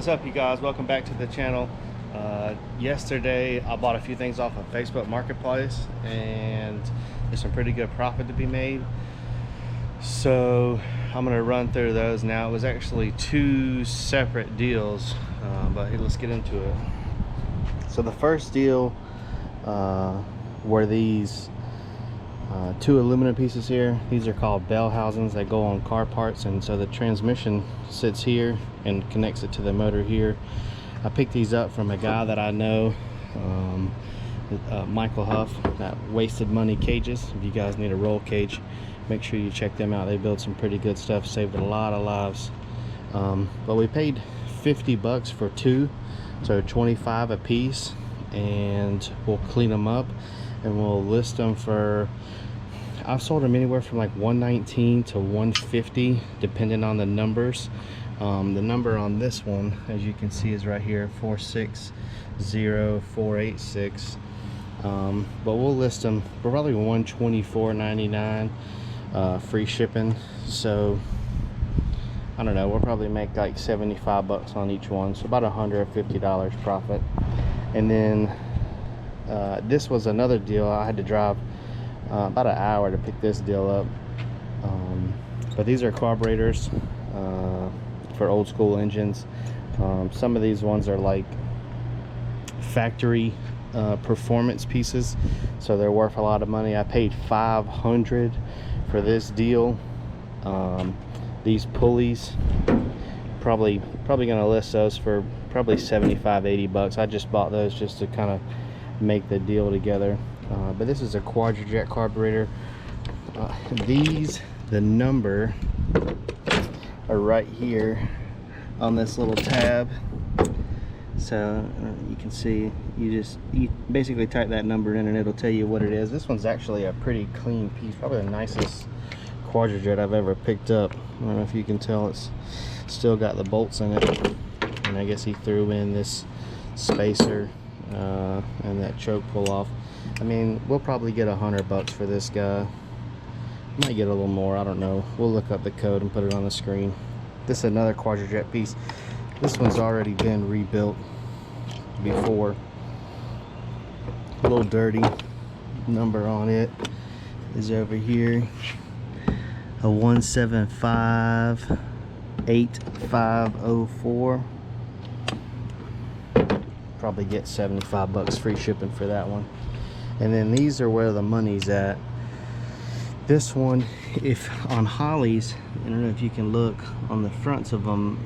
What's up, you guys? Welcome back to the channel. Yesterday I bought a few things off of Facebook Marketplace and there's some pretty good profit to be made, so I'm gonna run through those now. It was actually two separate deals, but let's get into it. So the first deal were these two aluminum pieces here. These are called bell housings. They go on car parts, and so the transmission sits here and connects it to the motor here. I picked these up from a guy that I know, Michael Huff, at Wasted Money Cages. If you guys need a roll cage, make sure you check them out. They build some pretty good stuff, saved a lot of lives. But we paid 50 bucks for two, so 25 a piece, and we'll clean them up and we'll list them for, I've sold them anywhere from like 119 to 150 depending on the numbers. The number on this one, as you can see, is right here, 460486. But we'll list them for probably 124.99, free shipping. So I don't know, we'll probably make like 75 bucks on each one, so about $150 profit. And then this was another deal. I had to drive about an hour to pick this deal up, but these are carburetors for old school engines. Some of these ones are like factory performance pieces, so they're worth a lot of money. I paid $500 for this deal. These pulleys, probably gonna list those for probably 75-80 bucks. I just bought those just to kind of make the deal together. But this is a quadrijet carburetor. The number are right here on this little tab, so you can see, you basically type that number in and it'll tell you what it is. This one's actually a pretty clean piece, probably the nicest quadrijet I've ever picked up. I don't know if you can tell, it's still got the bolts in it, and I guess he threw in this spacer and that choke pull off. I mean, we'll probably get 100 bucks for this guy. Might get a little more, I don't know. We'll look up the code and put it on the screen. This is another quadrijet piece. This one's already been rebuilt before. A little dirty. Number on it is over here, a 1758504. Probably get 75 bucks free shipping for that one. And then these are where the money's at. This one, if on Holley's, I don't know if you can look on the fronts of them,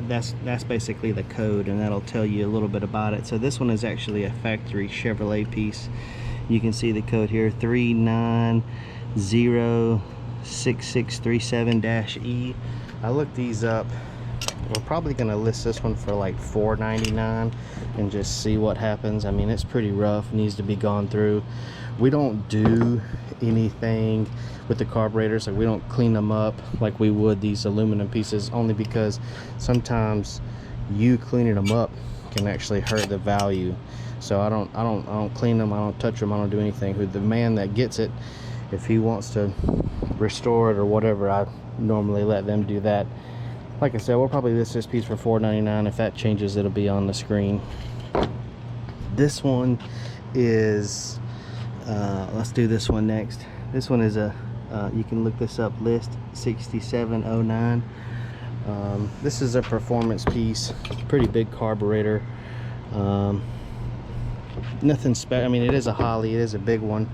that's basically the code, and that'll tell you a little bit about it. So this one is actually a factory Chevrolet piece. You can see the code here, 3906637-E. I looked these up. We're probably gonna list this one for like $4.99 and just see what happens. I mean, it's pretty rough, needs to be gone through. We don't do anything with the carburetors, like we don't clean them up like we would these aluminum pieces, only because sometimes you cleaning them up can actually hurt the value. So I don't clean them, I don't touch them, I don't do anything. The man that gets it, if he wants to restore it or whatever, I normally let them do that. Like I said, we'll probably list this piece for $4.99. If that changes, it'll be on the screen. This one is, let's do this one next. This one is a, you can look this up, list 6709. This is a performance piece, pretty big carburetor. Nothing special. I mean, it is a Holley, it is a big one.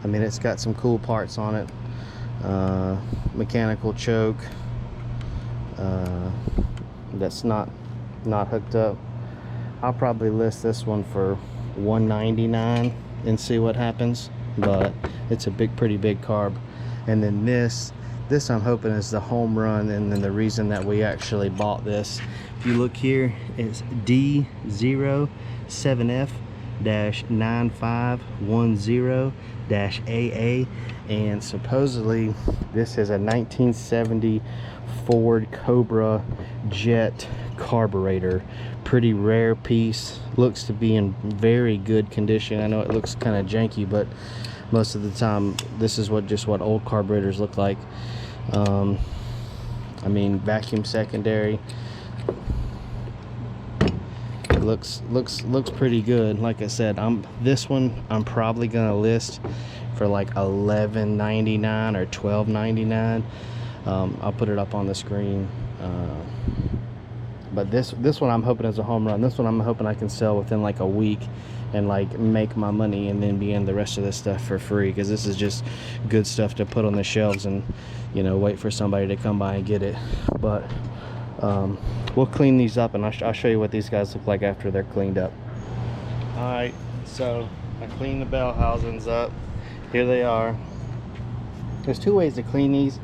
I mean, it's got some cool parts on it. Mechanical choke. That's not hooked up. I'll probably list this one for $199 and see what happens, but it's a pretty big carb. And then this I'm hoping is the home run, and then the reason that we actually bought this, if you look here, it's D07F-9510-AA, and supposedly this is a 1970 Ford Cobra jet carburetor. Pretty rare piece, looks to be in very good condition. I know it looks kind of janky, but most of the time this is what old carburetors look like. I mean, vacuum secondary, looks pretty good. Like I said, this one I'm probably gonna list for like $11.99 or $12.99. I'll put it up on the screen. But this one I'm hoping is a home run. This one I'm hoping I can sell within like a week and like make my money and then be in the rest of this stuff for free, because this is just good stuff to put on the shelves and, you know, wait for somebody to come by and get it. But we'll clean these up, and I'll show you what these guys look like after they're cleaned up. Alright, so I cleaned the bell housings up. Here they are. There's two ways to clean these.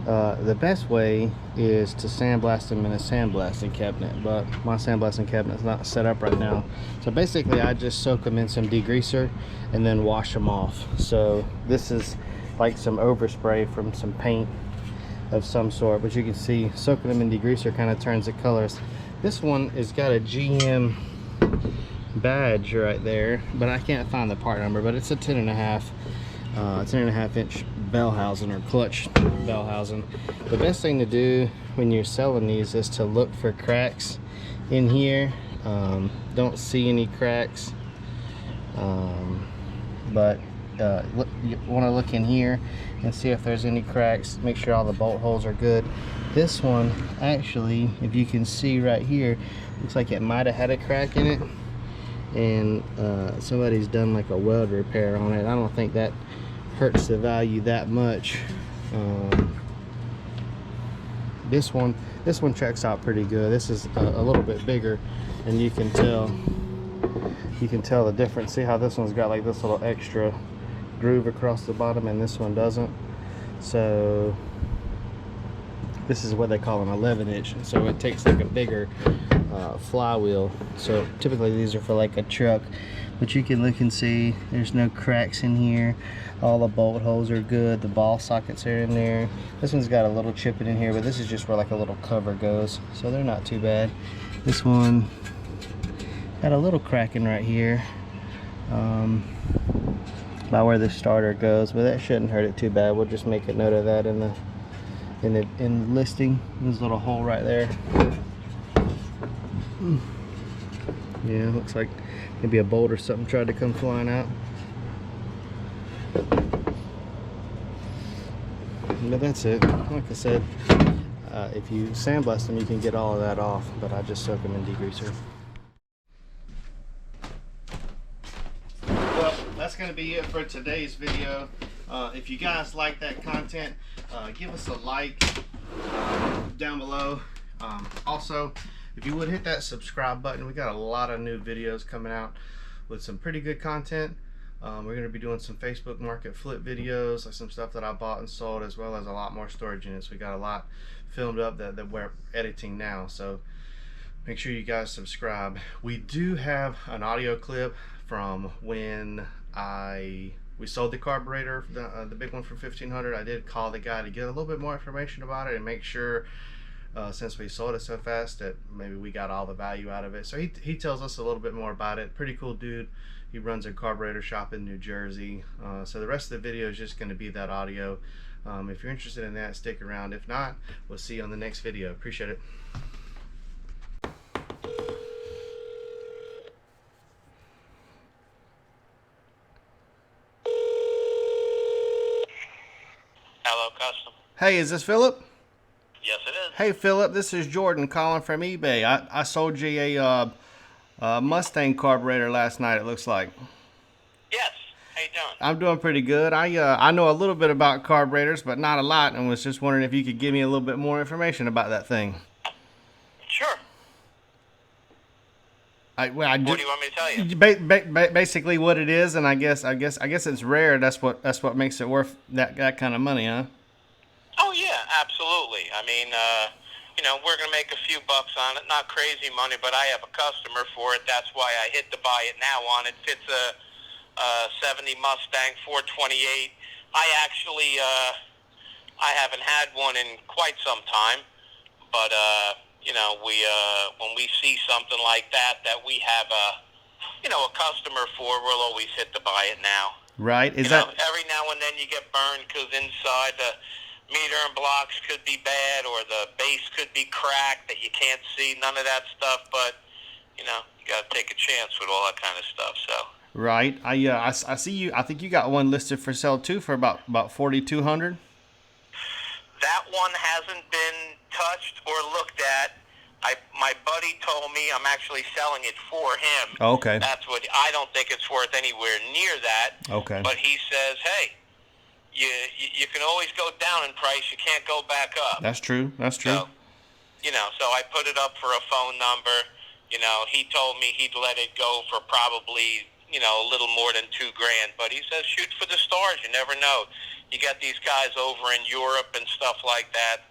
The best way is to sandblast them in a sandblasting cabinet, but my sandblasting cabinet is not set up right now. So basically I just soak them in some degreaser and then wash them off. So this is like some overspray from some paint of some sort, but you can see soaking them in degreaser kind of turns the colors. This one has got a GM badge right there, but I can't find the part number, but it's a 10.5 inch bell housing or clutch bell housing. The best thing to do when you're selling these is to look for cracks in here. Don't see any cracks, but you want to look in here and see if there's any cracks. Make sure all the bolt holes are good. This one actually, if you can see right here, looks like it might have had a crack in it, and somebody's done like a weld repair on it. I don't think that hurts the value that much. This one checks out pretty good. This is a little bit bigger, and you can tell the difference. See how this one's got like this little extra groove across the bottom and this one doesn't. So this is what they call an 11 inch, so it takes like a bigger flywheel. So typically these are for like a truck, but you can look and see there's no cracks in here. All the bolt holes are good. The ball sockets are in there. This one's got a little chipping in here, but this is just where like a little cover goes, so they're not too bad. This one got a little cracking right here by where the starter goes, but that shouldn't hurt it too bad. We'll just make a note of that in the listing. There's a little hole right there. Yeah, looks like maybe a bolt or something tried to come flying out. But that's it. Like I said, if you sandblast them, you can get all of that off, but I just soak them in degreaser. Well, that's going to be it for today's video. If you guys like that content, give us a like down below. Also, if you would hit that subscribe button. We got a lot of new videos coming out with some pretty good content. We're going to be doing some Facebook Market flip videos, like some stuff that I bought and sold, as well as a lot more storage units. We got a lot filmed up that we're editing now, so make sure you guys subscribe. We do have an audio clip from when we sold the carburetor, the big one for $1,500. I did call the guy to get a little bit more information about it and make sure, since we sold it so fast, that maybe we got all the value out of it. So he tells us a little bit more about it. Pretty cool dude. He runs a carburetor shop in New Jersey. So the rest of the video is just going to be that audio. If you're interested in that, stick around. If not, we'll see you on the next video. Appreciate it. Hello, custom. Hey, is this Philip? Yes, it is. Hey, Philip, this is Jordan calling from eBay. I sold you a Mustang carburetor last night, it looks like. Yes. How you doing? I'm doing pretty good. I know a little bit about carburetors, but not a lot, and was just wondering if you could give me a little bit more information about that thing. Sure. What do you want me to tell you? Basically what it is, and I guess it's rare. That's what makes it worth that kind of money, huh? Oh yeah, absolutely. I mean, we're gonna make a few bucks on it. Not crazy money, but I have a customer for it. That's why I hit the buy it now on it. Fits a 70 Mustang 428. I actually I haven't had one in quite some time, but when we see something like that we have a customer for, we'll always hit the buy it now. Right. Every now and then you get burned because inside the meter and blocks could be bad, or the base could be cracked that you can't see. None of that stuff, but You got to take a chance with all that kind of stuff. So Right. I see you. I think you got one listed for sale too for about 4,200. that one hasn't been touched or looked at. My buddy told me I'm actually selling it for him. Oh, okay. That's what I don't think it's worth anywhere near that. Okay. But he says, hey, you can always go down in price. You can't go back up. That's true. That's true. So, so I put it up for a phone number. He told me he'd let it go for probably, a little more than $2,000. But he says, shoot for the stars. You never know. You got these guys over in Europe and stuff like that.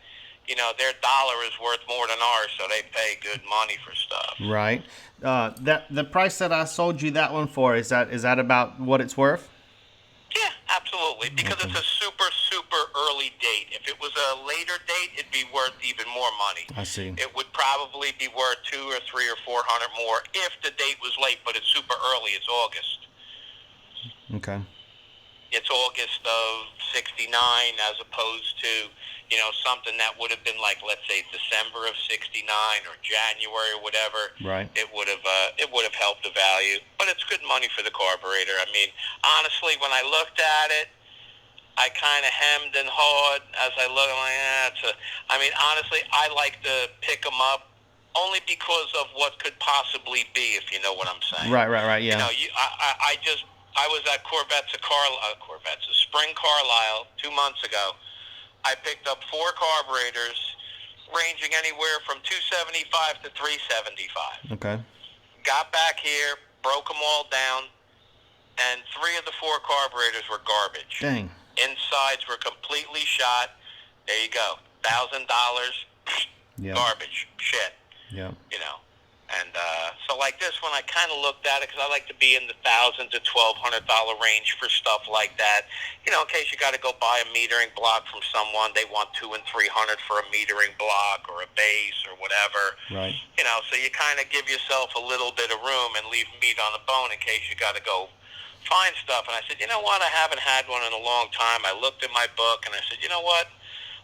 Their dollar is worth more than ours, so they pay good money for stuff. Right. That the price that I sold you that one for, is that about what it's worth? Yeah, absolutely. Because it's a super, super early date. If it was a later date, it'd be worth even more money. I see. It would probably be worth 2 or 3 or 400 more if the date was late. But it's super early. It's August. Okay. It's August of '69 as opposed to, something that would have been like, let's say, December of '69 or January or whatever. Right. It would have helped the value, but it's good money for the carburetor. I mean, honestly, when I looked at it, I kind of hemmed and hawed as I looked. I'm like, honestly, I like to pick them up only because of what could possibly be, if you know what I'm saying. Right. Yeah. I was at Corvettes of Spring Carlisle 2 months ago. I picked up 4 carburetors ranging anywhere from 275 to 375. Okay. Got back here, broke them all down, and 3 of the 4 carburetors were garbage. Dang. Insides were completely shot. There you go. $1,000. Yeah. Garbage. Shit. Yeah. And so like this one, I kind of looked at it because I like to be in the $1,000 to $1,200 range for stuff like that. In case you got to go buy a metering block from someone, they want $200 and $300 for a metering block or a base or whatever. Right. So you kind of give yourself a little bit of room and leave meat on the bone in case you got to go find stuff. And I said, you know what? I haven't had one in a long time. I looked at my book and I said, you know what?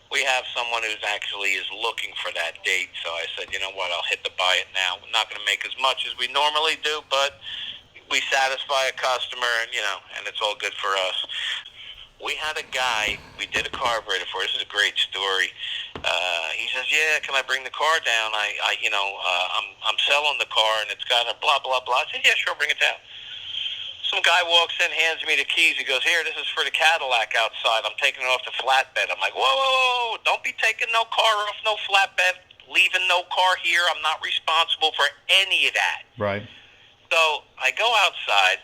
We have someone who's actually is looking for that date. So I said, you know what, I'll hit the buy it now. We're not going to make as much as we normally do, but we satisfy a customer, and it's all good for us. We had a guy, we did a carburetor for. This is a great story. He says, yeah, can I bring the car down? I'm selling the car, and it's got a blah, blah, blah. I said, yeah, sure, bring it down. Some guy walks in, hands me the keys. He goes, here, this is for the Cadillac outside. I'm taking it off the flatbed. I'm like, whoa. Don't be taking no car off no flatbed, leaving no car here. I'm not responsible for any of that. Right. So I go outside,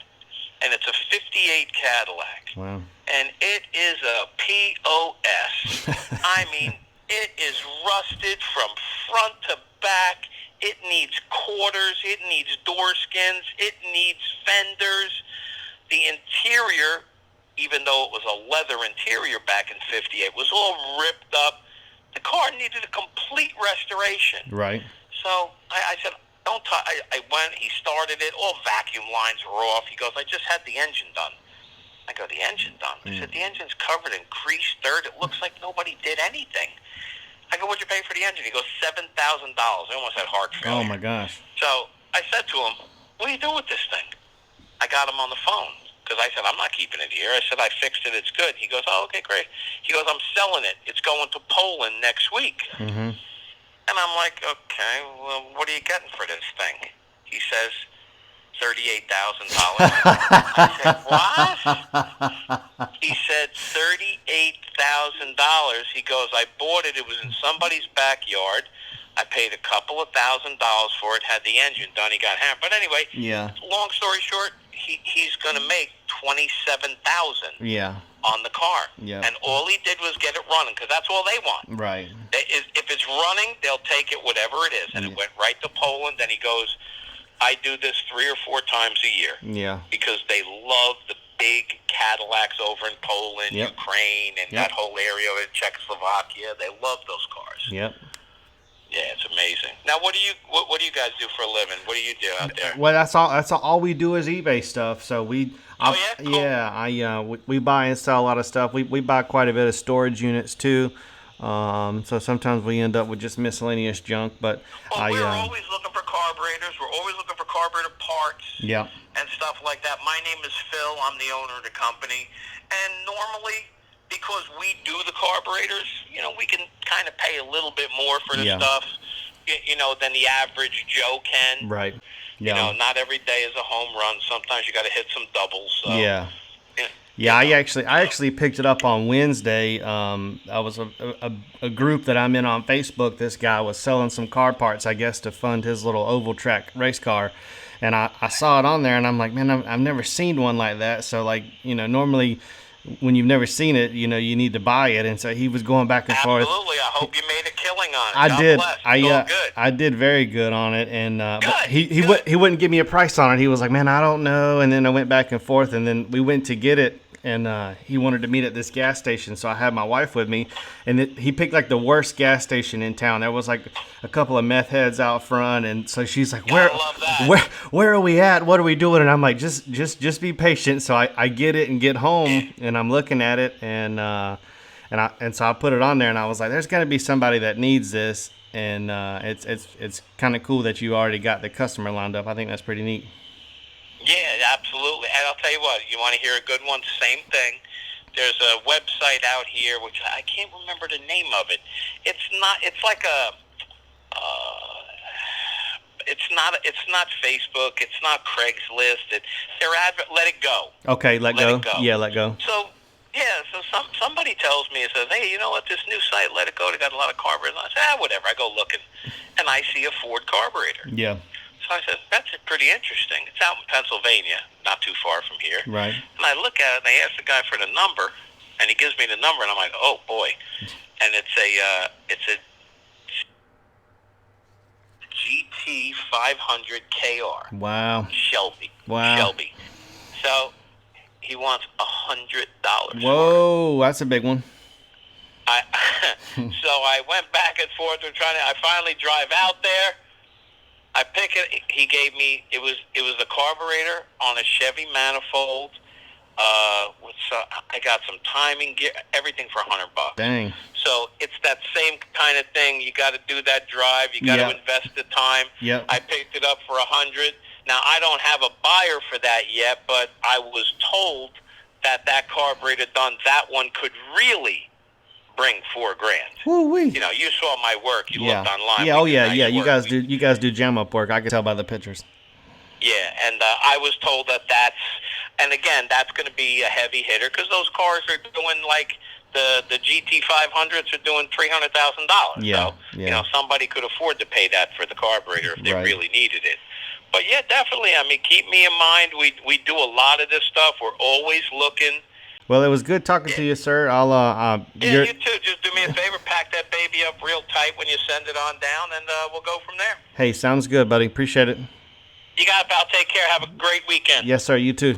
and it's a 58 Cadillac. Wow. And it is a POS. I mean, it is rusted from front to back. It needs quarters. It needs door skins. It needs fenders. The interior, even though it was a leather interior back in '58, was all ripped up. The car needed a complete restoration. Right. So I said, don't touch. I went, he started it. All vacuum lines were off. He goes, I just had the engine done. I go, the engine done? He said, the engine's covered in grease, dirt. It looks like nobody did anything. I go, what'd you pay for the engine? He goes, $7,000. I almost had heart failure. Oh, my gosh. So I said to him, what do you do with this thing? I got him on the phone because I said, I'm not keeping it here. I said, I fixed it. It's good. He goes, oh, okay, great. He goes, I'm selling it. It's going to Poland next week. Mm-hmm. And I'm like, okay, well, what are you getting for this thing? He says, $38,000. I said, what? He said, $38,000. He goes, I bought it. It was in somebody's backyard. I paid a couple of $1,000 for it, had the engine done. He got hammered. But anyway, yeah. Long story short, he's going to make $27,000 yeah. on the car. Yeah. And all he did was get it running because that's all they want. Right. If it's running, they'll take it, whatever it is. And it went right to Poland. And he goes, I do this 3 or 4 times a year. Yeah. Because they love the big Cadillacs over in Poland, Ukraine, and that whole area of Czechoslovakia. They love those cars. Yep. Yeah, it's amazing. Now, what do you guys do for a living? What do you do out there? Well, that's all we do is eBay stuff. So we, cool. We buy and sell a lot of stuff. We buy quite a bit of storage units too. So sometimes we end up with just miscellaneous junk. But we're always looking for car carburetors. We're always looking for carburetor parts Yeah. and stuff like that. My name is Phil. I'm the owner of the company. And normally, because we do the carburetors, we can kind of pay a little bit more for the stuff, than the average Joe can. Right. Yeah. Not every day is a home run. Sometimes you got to hit some doubles. So, yeah. yeah. Yeah, I actually picked it up on Wednesday. I was a group that I'm in on Facebook. This guy was selling some car parts, I guess, to fund his little oval track race car, and I saw it on there, and I'm like, man, I've never seen one like that. So like, normally when you've never seen it, you need to buy it, and so he was going back and forth. Absolutely, I hope you made a killing on it. I God did. Bless. All good. I did very good on it, and Good, he wouldn't give me a price on it. He was like, man, I don't know, and then I went back and forth, and then we went to get it. And he wanted to meet at this gas station, so I had my wife with me. And he picked like the worst gas station in town. There was like a couple of meth heads out front, and so she's like, "Where are we at? What are we doing?" And I'm like, "Just be patient." So I get it and get home, and I'm looking at it, and so I put it on there, and I was like, "There's got to be somebody that needs this." And it's kind of cool that you already got the customer lined up. I think that's pretty neat. Yeah, absolutely. And I'll tell you what, you want to hear a good one? Same thing. There's a website out here, which I can't remember the name of it. It's like it's not Facebook. It's not Craigslist. Let it go. Okay, let go. Yeah, let go. So somebody tells me, says, hey, you know what, this new site, Let It Go, they got a lot of carburetors. I say, whatever. I go looking, and I see a Ford carburetor. Yeah. So I said, that's pretty interesting. It's out in Pennsylvania, not too far from here. Right. And I look at it, and I ask the guy for the number, and he gives me the number, and I'm like, oh, boy. And it's a GT 500 KR. Wow. Shelby. Wow. Shelby. So he wants $100. Whoa, that's a big one. So I went back and forth. I finally drive out there. I pick it. He gave me. It was a carburetor on a Chevy manifold. I got some timing gear, everything for $100. Dang. So it's that same kind of thing. You got to do that drive. You got to invest the time. Yep. I picked it up for $100. Now I don't have a buyer for that yet, but I was told that carburetor done, that one could really bring $4,000. Woo-wee. You saw my work. You looked online. Yeah. Oh yeah. Yeah. You guys do jam up work. I can tell by the pictures. Yeah, and I was told that's going to be a heavy hitter because those cars are doing like the GT 500s are doing $300,000. Yeah. So somebody could afford to pay that for the carburetor if they really needed it. But yeah, definitely. I mean, keep me in mind. We do a lot of this stuff. We're always looking. Well, it was good talking to you, sir. You too. Just do me a favor, pack that baby up real tight when you send it on down, and we'll go from there. Hey, sounds good, buddy. Appreciate it. You got it, pal. Take care. Have a great weekend. Yes, sir. You too.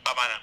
Bye-bye now.